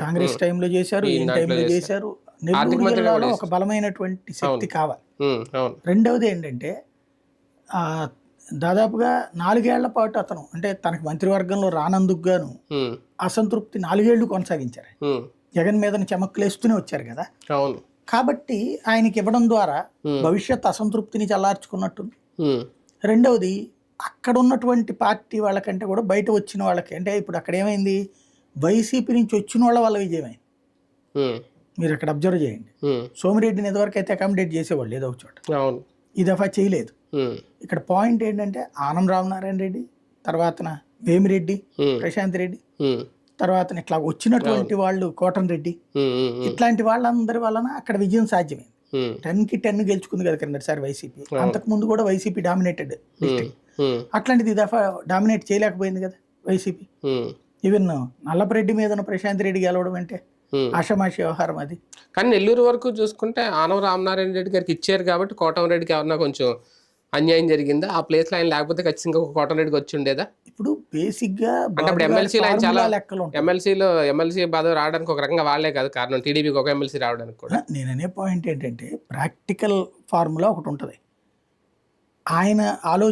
కాంగ్రెస్ టైంలో చేశారు, ఈయన టైంలో చేశారు. నెల్లూరు జిల్లాలో ఒక బలమైనటువంటి శక్తి కావాలి. రెండవది ఏంటంటే దాదాపుగా 4 ఏళ్ల పాటు అతను అంటే తనకు మంత్రివర్గంలో రానందుకు గాను అసంతృప్తి 4 ఏళ్లు కొనసాగించారు. జగన్ మీదని చెమక్కులేస్తూనే వచ్చారు కదా. కాబట్టి ఆయనకి ఇవ్వడం ద్వారా భవిష్యత్ అసంతృప్తిని చల్లార్చుకున్నట్టుంది. రెండవది అక్కడ ఉన్నటువంటి పార్టీ వాళ్ళకంటే కూడా బయట వచ్చిన వాళ్ళకి అంటే ఇప్పుడు అక్కడ ఏమైంది, వైసీపీ నుంచి వచ్చిన వాళ్ళ వల్ల విజయమైంది. మీరు అక్కడ అబ్జర్వ్ చేయండి. సోమిరెడ్డిని ఇదివరకు అయితే అకామిడేట్ చేసేవాళ్ళు ఏదో ఒక చోట, ఈ దఫా చేయలేదు. ఇక్కడ పాయింట్ ఏంటంటే ఆనం రామనారాయణ రెడ్డి, తర్వాత వేమిరెడ్డి, ప్రశాంత్ రెడ్డి, తర్వాత ఇట్లా వచ్చినటువంటి వాళ్ళు కోటంరెడ్డి, ఇట్లాంటి వాళ్ళందరి వలన అక్కడ విజయం సాధ్యమైంది. 10కి 10 గెలుచుకుంది కదా కిందసారి వైసీపీ. అంతకు ముందు కూడా వైసీపీ డామినేటెడ్ డిస్ట్రిక్ట్. అట్లాంటిది ఈ దఫా డామినేట్ చేయలేకపోయింది కదా వైసీపీ. ఈవెన్ నల్లపరెడ్డి మీద ప్రశాంత్ రెడ్డి గెలవడం అంటే ఆషామాషి వ్యవహారం అది. కానీ నెల్లూరు వరకు చూసుకుంటే ఆనవ రామనారాయణ రెడ్డి గారికి ఇచ్చారు కాబట్టి కోటంరెడ్డికి ఏమన్నా కొంచెం అన్యాయం జరిగిందా? ఆ ప్లేస్ లో ఆయన లేకపోతే ఖచ్చితంగా కోటంరెడ్డికి వచ్చి ఉండేదా? ఇప్పుడు బేసిక్ గా అంటే ఇప్పుడు ఎమ్మెల్సీలో ఆయన చాలా ఎమ్మెల్సీ పదవి రావడానికి ఒక రకంగా వాళ్ళే కాదు కారణం, టీడీపీకి ఒక ఎమ్మెల్సీ రావడానికి కూడా. నేననే పాయింట్ ఏంటంటే ప్రాక్టికల్ ఫార్ములా ఒకటి ఉంటుంది. ఆయన ఆలోచన